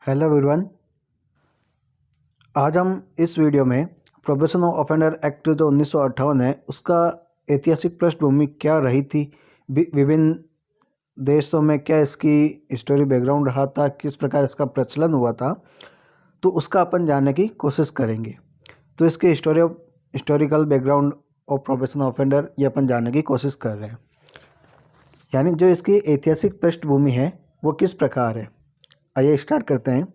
Hello everyone. आज हम इस वीडियो में प्रोबेशन ऑफ ऑफेंडर एक्ट जो 1958 है उसका ऐतिहासिक पृष्ठभूमि क्या रही थी, विभिन्न देशों में क्या इसकी हिस्टोरी बैकग्राउंड रहा था, किस प्रकार इसका प्रचलन हुआ था, तो उसका अपन जानने की कोशिश करेंगे। तो इसके historical background of probation of offender ये अपन जानने की कोशिश कर रहे हैं। यानी जो इसकी ऐतिहासिक पृष्ठभूमि है वो किस प्रकार है, आइए स्टार्ट करते हैं।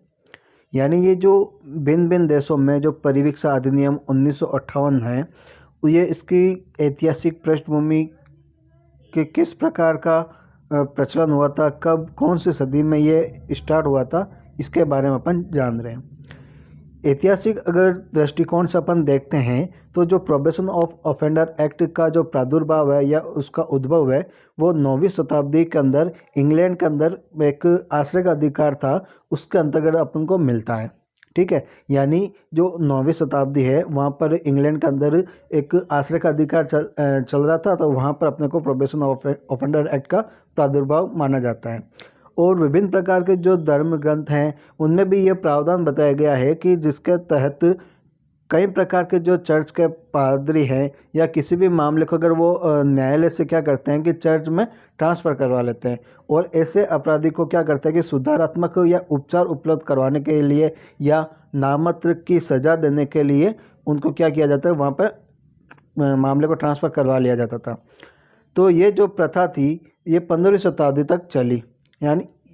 यानी ये जो भिन्न भिन्न देशों में जो परिवीक्षा अधिनियम 1958 है, ये इसकी ऐतिहासिक पृष्ठभूमि के किस प्रकार का प्रचलन हुआ था, कब कौन सी सदी में ये स्टार्ट हुआ था, इसके बारे में अपन जान रहे हैं। ऐतिहासिक अगर दृष्टिकोण से अपन देखते हैं तो जो प्रोबेशन ऑफ ऑफेंडर एक्ट का जो प्रादुर्भाव है या उसका उद्भव है वो 9वीं शताब्दी के अंदर इंग्लैंड के अंदर एक आश्रय का अधिकार था, उसके अंतर्गत अपन को मिलता है। ठीक है, यानी जो 9वीं शताब्दी है वहाँ पर इंग्लैंड के अंदर एक आश्रय का अधिकार चल रहा था, तो वहाँ पर अपने को प्रोबेशन ऑफ ऑफेंडर एक्ट का प्रादुर्भाव माना जाता है। और विभिन्न प्रकार के जो धर्म ग्रंथ हैं उनमें भी ये प्रावधान बताया गया है कि जिसके तहत कई प्रकार के जो चर्च के पादरी हैं या किसी भी मामले को अगर वो न्यायालय से क्या करते हैं कि चर्च में ट्रांसफ़र करवा लेते हैं, और ऐसे अपराधी को क्या करते हैं कि सुधारात्मक या उपचार उपलब्ध करवाने के लिए या नाममात्र की सज़ा देने के लिए उनको क्या किया जाता है, वहाँ पर मामले को ट्रांसफ़र करवा लिया जाता था। तो ये जो प्रथा थी ये 15वीं शताब्दी तक चली।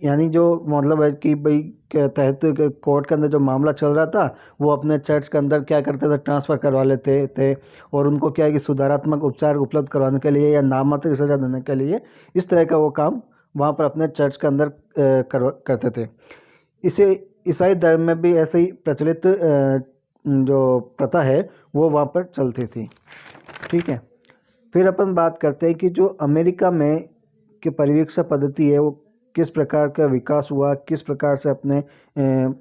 यानी जो मतलब है कि भाई के तहत कोर्ट के अंदर जो मामला चल रहा था वो अपने चर्च के अंदर क्या करते थे, ट्रांसफ़र करवा लेते थे, और उनको क्या है कि सुधारात्मक उपचार उपलब्ध करवाने के लिए या नाममात्र की सज़ा देने के लिए इस तरह का वो काम वहाँ पर अपने चर्च के अंदर करते थे। इसे ईसाई धर्म में भी ऐसे ही प्रचलित जो प्रथा है वो वहाँ पर चलती थी। ठीक है, फिर अपन बात करते हैं कि जो अमेरिका में की परिवीक्षा पद्धति है वो किस प्रकार का विकास हुआ, किस प्रकार से अपने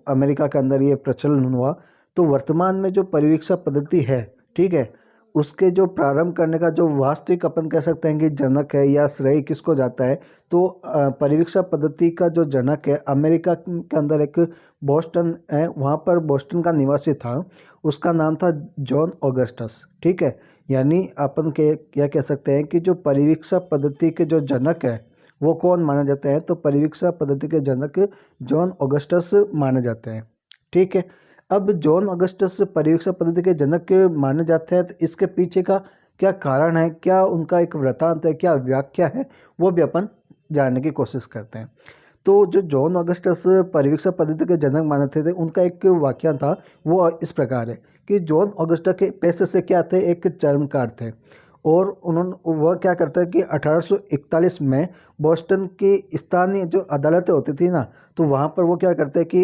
अमेरिका के अंदर ये प्रचलन हुआ। तो वर्तमान में जो परिवीक्षा पद्धति है, ठीक है, उसके जो प्रारंभ करने का जो वास्तविक अपन कह सकते हैं कि जनक है या श्रेय किसको जाता है, तो परिवीक्षा पद्धति का जो जनक है अमेरिका के अंदर एक बोस्टन है, वहाँ पर बोस्टन का निवासी था, उसका नाम था जॉन ऑगस्टस। ठीक है, यानी अपन के क्या कह सकते हैं कि जो परिवीक्षा पद्धति के जो जनक है वो कौन माने जाते हैं, तो परिवीक्षा पद्धति के जनक जॉन ऑगस्टस माने जाते हैं। ठीक है, अब जॉन ऑगस्टस परिवीक्षा पद्धति के जनक माने जाते हैं, तो इसके पीछे का क्या कारण है, क्या उनका एक वृत्तांत है, क्या व्याख्या है, वो भी अपन जानने की कोशिश करते हैं। तो जो जॉन ऑगस्टस परिवीक्षा पद्धति के जनक माने थे उनका एक वाक्य था, वो इस प्रकार है कि जॉन ऑगस्टस के पेशे से क्या थे, एक चर्मकार थे, और उन्होंने वह क्या करता है कि 1841 में बोस्टन की स्थानीय जो अदालतें होती थी ना, तो वहाँ पर वो क्या करते हैं कि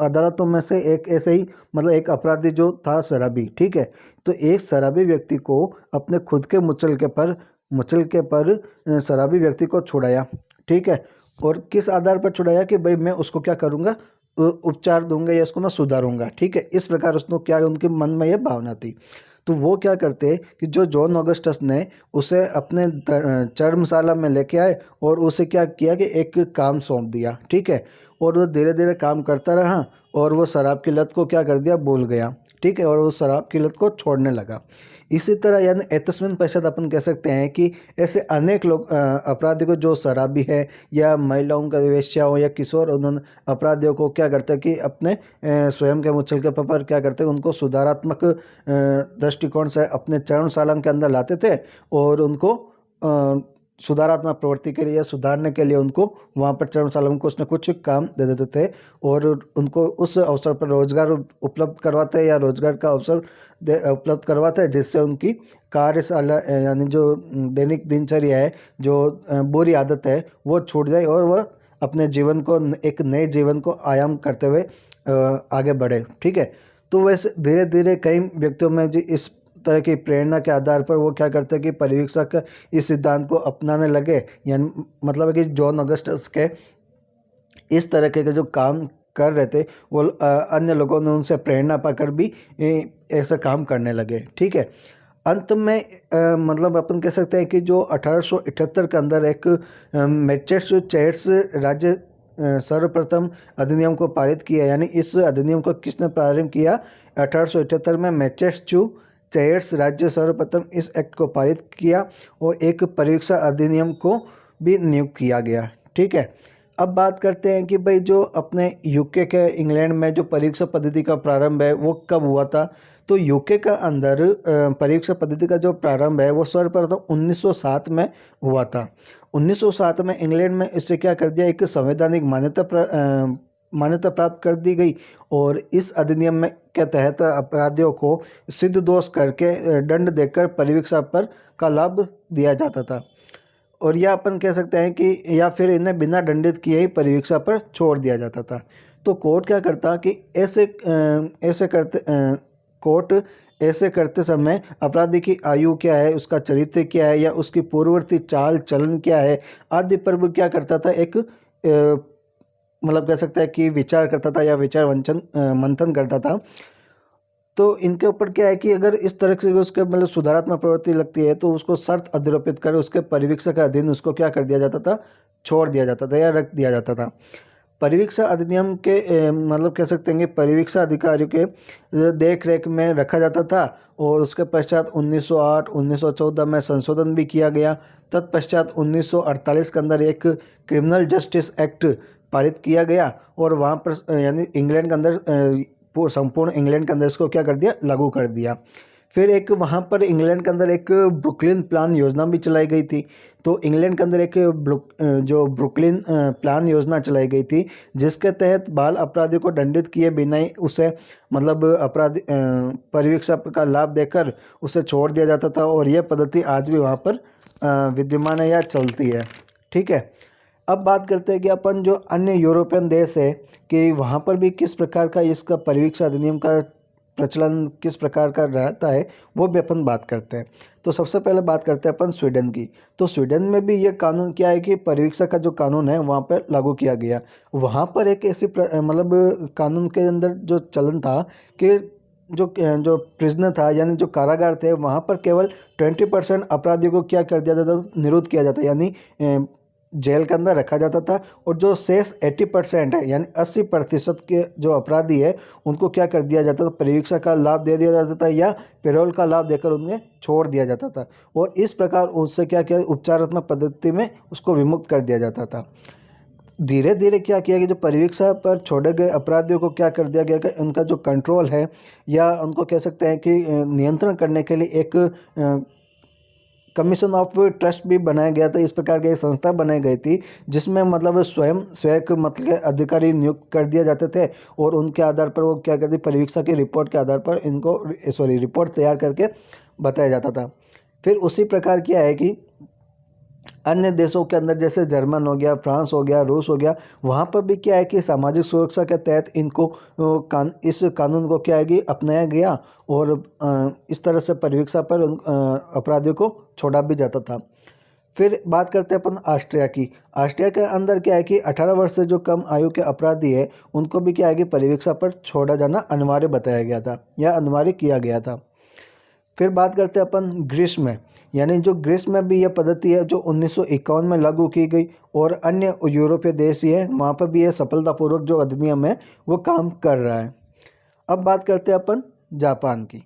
अदालतों में से एक ऐसे ही मतलब एक अपराधी जो था शराबी, ठीक है, तो एक शराबी व्यक्ति को अपने खुद के मुचलके पर शराबी व्यक्ति को छुड़ाया। ठीक है, और किस आधार पर छुड़ाया कि भाई मैं उसको क्या करूँगा, उपचार दूंगा या उसको मैं सुधारूंगा। ठीक है, इस प्रकार उसको क्या उनके मन में यह भावना थी। तो वो क्या करते कि जो जॉन ऑगस्टस ने उसे अपने चर्मशाला में लेके आए और उसे क्या किया कि एक काम सौंप दिया। ठीक है, और वो धीरे धीरे काम करता रहा और वो शराब की लत को क्या कर दिया, भूल गया। ठीक है, और वो शराब की लत को छोड़ने लगा। इसी तरह यानी एतस्मिन पश्चात अपन कह सकते हैं कि ऐसे अनेक लोग अपराधी को जो शराबी है या महिलाओं का वेश्या हो या किशोर, उन्होंने अपराधियों को क्या करते हैं कि अपने स्वयं के मुचलके पर क्या करते हैं, उनको सुधारात्मक दृष्टिकोण से अपने चरणशाला के अंदर लाते थे और उनको सुधारात्मक प्रवृत्ति के लिए सुधारने के लिए उनको वहाँ पर चरणशाला में कुछ न कुछ काम दे देते थे और उनको उस अवसर पर रोजगार उपलब्ध करवाते या रोजगार का अवसर उपलब्ध करवाते हैं, जिससे उनकी कार्यशाला यानी जो दैनिक दिनचर्या है, जो बुरी आदत है वो छूट जाए और वह अपने जीवन को एक नए जीवन को आयाम करते हुए आगे बढ़े। ठीक है, तो वैसे धीरे धीरे कई व्यक्तियों में जो इस तरह की प्रेरणा के आधार पर वो क्या करते हैं कि परिवीक्षा का इस सिद्धांत को अपनाने लगे। यानी मतलब है कि जॉन ऑगस्टस के इस तरह के जो काम कर रहे थे वो अन्य लोगों ने उनसे प्रेरणा पाकर भी ऐसा काम करने लगे। ठीक है, अंत में मतलब अपन कह सकते हैं कि जो 1878 के अंदर एक मैसेच्यूसेट्स राज्य सर्वप्रथम अधिनियम को पारित किया, यानी इस अधिनियम को किसने प्रारंभ किया? 1878 में मैसेच्यूसेट्स राज्य सर्वप्रथम इस एक्ट को पारित किया और एक परीक्षा अधिनियम को भी नियुक्त किया गया। ठीक है, अब बात करते हैं कि भाई जो अपने यूके के इंग्लैंड में जो परीक्षा पद्धति का प्रारंभ है वो कब हुआ था? तो यूके का अंदर परीक्षा पद्धति का जो प्रारंभ है वो सर्वप्रथम 1907 में हुआ था। 1907 में इंग्लैंड में इससे क्या कर दिया, एक संवैधानिक मान्यता प्राप्त कर दी गई और इस अधिनियम में के तहत अपराधियों को सिद्ध दोष करके दंड देकर परीक्षा पर का लाभ दिया जाता था, और यह अपन कह सकते हैं कि या फिर इन्हें बिना दंडित किए ही परीक्षा पर छोड़ दिया जाता था। तो कोर्ट क्या करता कि कोर्ट ऐसे करते समय अपराधी की आयु क्या है, उसका चरित्र क्या है, या उसकी पूर्ववर्ती चाल चलन क्या है आदि पर भी क्या करता था, एक मतलब कह सकते हैं कि विचार करता था या विचार मंथन करता था। तो इनके ऊपर क्या है कि अगर इस तरह से उसके मतलब सुधारात्मक प्रवृत्ति लगती है तो उसको शर्त अधिरोपित कर उसके परिवीक्षा का अधीन उसको क्या कर दिया जाता था, छोड़ दिया जाता था या रख दिया जाता था। परिवीक्षा अधिनियम के मतलब कह सकते हैं कि परिवीक्षा अधिकारियों के देख रेख में रखा जाता था और उसके पश्चात 1908 1914 में संशोधन भी किया गया। तत्पश्चात 1948 के अंदर एक क्रिमिनल जस्टिस एक्ट पारित किया गया और वहाँ पर यानी इंग्लैंड के अंदर संपूर्ण इंग्लैंड के अंदर इसको क्या कर दिया, लागू कर दिया। फिर एक वहाँ पर इंग्लैंड के अंदर एक ब्रुकलिन प्लान योजना भी चलाई गई थी। तो इंग्लैंड के अंदर एक जो ब्रुकलिन प्लान योजना चलाई गई थी जिसके तहत बाल अपराधी को दंडित किए बिना ही उसे मतलब अपराधी परिवीक्षा का लाभ देकर उसे छोड़ दिया जाता था, और यह पद्धति आज भी वहाँ पर विद्यमान है या चलती है। ठीक है, अब बात करते हैं कि अपन जो अन्य यूरोपियन देश है कि वहाँ पर भी किस प्रकार का इसका परिवीक्षा अधिनियम का प्रचलन किस प्रकार का रहता है वो भी अपन बात करते हैं। तो सबसे पहले बात करते हैं अपन स्वीडन की। तो स्वीडन में भी ये कानून क्या है कि परिवीक्षा का जो कानून है वहाँ पर लागू किया गया। वहाँ पर एक ऐसी मतलब कानून के अंदर जो चलन था कि जो प्रिजनर था यानी जो कारागार थे वहाँ पर केवल 20% अपराधियों को क्या कर दिया जाता, निरुद्ध किया जाता, यानी जेल के अंदर रखा जाता था, और जो शेष 80% है यानी 80% के जो अपराधी है उनको क्या कर दिया जाता था, परिवीक्षा का लाभ दे दिया जाता था या पेरोल का लाभ देकर उन्हें छोड़ दिया जाता था, और इस प्रकार उससे क्या किया, उपचारात्मक पद्धति में उसको विमुक्त कर दिया जाता था। धीरे धीरे क्या किया कि जो परिवीक्षा पर छोड़े गए अपराधियों को क्या कर दिया गया कि उनका जो कंट्रोल है या उनको कह सकते हैं कि नियंत्रण करने के लिए एक कमीशन ऑफ ट्रस्ट भी बनाया गया था। इस प्रकार की एक संस्था बनाई गई थी जिसमें मतलब स्वयं मतलब अधिकारी नियुक्त कर दिए जाते थे और उनके आधार पर वो क्या करती, परिवीक्षा की रिपोर्ट के आधार पर इनको रिपोर्ट तैयार करके बताया जाता था। फिर उसी प्रकार क्या है कि अन्य देशों के अंदर जैसे जर्मन हो गया, फ्रांस हो गया, रूस हो गया, वहाँ पर भी क्या है कि सामाजिक सुरक्षा के तहत इनको इस कानून को क्या है कि अपनाया गया और इस तरह से परिवीक्षा पर अपराधियों को छोड़ा भी जाता था। फिर बात करते हैं अपन ऑस्ट्रिया की। ऑस्ट्रिया के अंदर क्या है कि 18 वर्ष से जो कम आयु के अपराधी है उनको भी क्या है कि परिवीक्षा पर छोड़ा जाना अनिवार्य बताया गया था या अनिवार्य किया गया था। फिर बात करते हैं अपन ग्रीस में, यानी जो ग्रीस में भी यह पद्धति है जो 1951 में लागू की गई और अन्य यूरोपीय देश ही है वहाँ पर भी यह सफलतापूर्वक जो अधिनियम है वो काम कर रहा है। अब बात करते हैं अपन जापान की।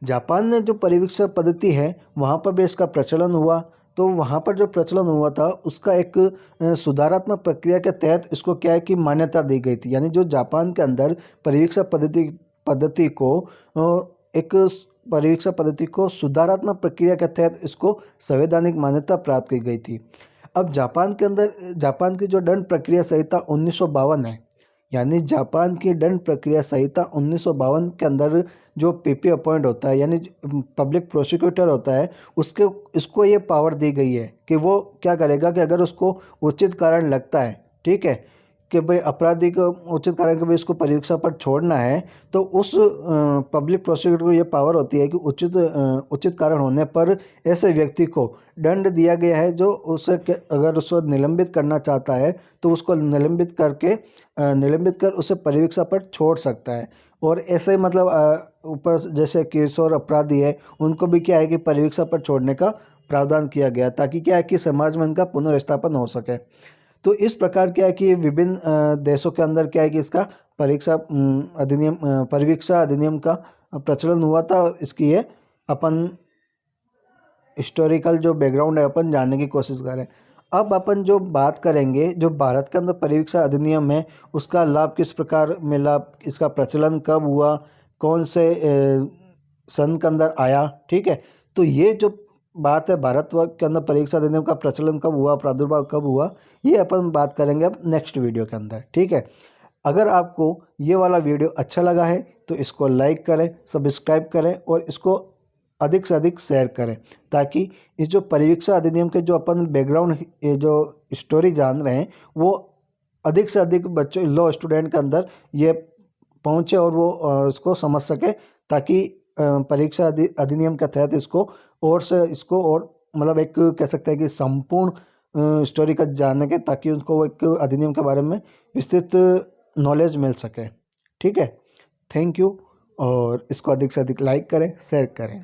जापान में जो परिवीक्षा पद्धति है वहाँ पर भी इसका प्रचलन हुआ। तो वहाँ पर जो प्रचलन हुआ था उसका एक सुधारात्मक प्रक्रिया के तहत इसको क्या है कि मान्यता दी गई थी, यानी जो जापान के अंदर परिवीक्षा पद्धति को एक परिवीक्षा पद्धति को सुधारात्मक प्रक्रिया के तहत इसको संवैधानिक मान्यता प्राप्त की गई थी। अब जापान के अंदर जापान की जो दंड प्रक्रिया संहिता 1952 है, यानी जापान की दंड प्रक्रिया संहिता 1952 के अंदर जो पीपी अपॉइंट होता है यानी पब्लिक प्रोसिक्यूटर होता है इसको ये पावर दी गई है कि वो क्या करेगा कि अगर उसको उचित कारण लगता है, ठीक है, कि भाई अपराधी को उचित कारण के भाई इसको परीक्षा पर छोड़ना है, तो उस पब्लिक प्रोसिक्यूटर को ये पावर होती है कि उचित कारण होने पर ऐसे व्यक्ति को दंड दिया गया है जो उसे अगर उसको निलंबित करना चाहता है तो उसको निलंबित कर उसे परीक्षा पर छोड़ सकता है। और ऐसे मतलब ऊपर जैसे किशोर अपराधी है उनको भी क्या है कि परीक्षा पर छोड़ने का प्रावधान किया गया ताकि क्या है कि समाज में उनका पुनर्स्थापन हो सके। तो इस प्रकार क्या है कि विभिन्न देशों के अंदर क्या है कि इसका परिवीक्षा अधिनियम का प्रचलन हुआ था। इसकी ये अपन हिस्टोरिकल जो बैकग्राउंड है अपन जानने की कोशिश करें। अब अपन जो बात करेंगे, जो भारत के अंदर परिवीक्षा अधिनियम है उसका लाभ किस प्रकार मिला, इसका प्रचलन कब हुआ, कौन से सन के अंदर आया, ठीक है। तो ये जो बात है भारतवर्ष के अंदर परिवीक्षा अधिनियम का प्रचलन कब हुआ, प्रादुर्भाव कब हुआ, ये अपन बात करेंगे अब नेक्स्ट वीडियो के अंदर, ठीक है। अगर आपको ये वाला वीडियो अच्छा लगा है तो इसको लाइक करें, सब्सक्राइब करें और इसको अधिक से अधिक शेयर करें, ताकि इस जो परिवीक्षा अधिनियम के जो अपन बैकग्राउंड ये जो स्टोरी जान रहे हैं वो अधिक से अधिक बच्चों लॉ स्टूडेंट के अंदर ये पहुंचे और वो इसको समझ सके, ताकि परीक्षा अधिनियम के तहत इसको और मतलब एक कह सकते हैं कि संपूर्ण स्टोरी का जानने के, ताकि उनको वो एक अधिनियम के बारे में विस्तृत नॉलेज मिल सके, ठीक है। Thank you. और इसको अधिक से अधिक लाइक करें, शेयर करें।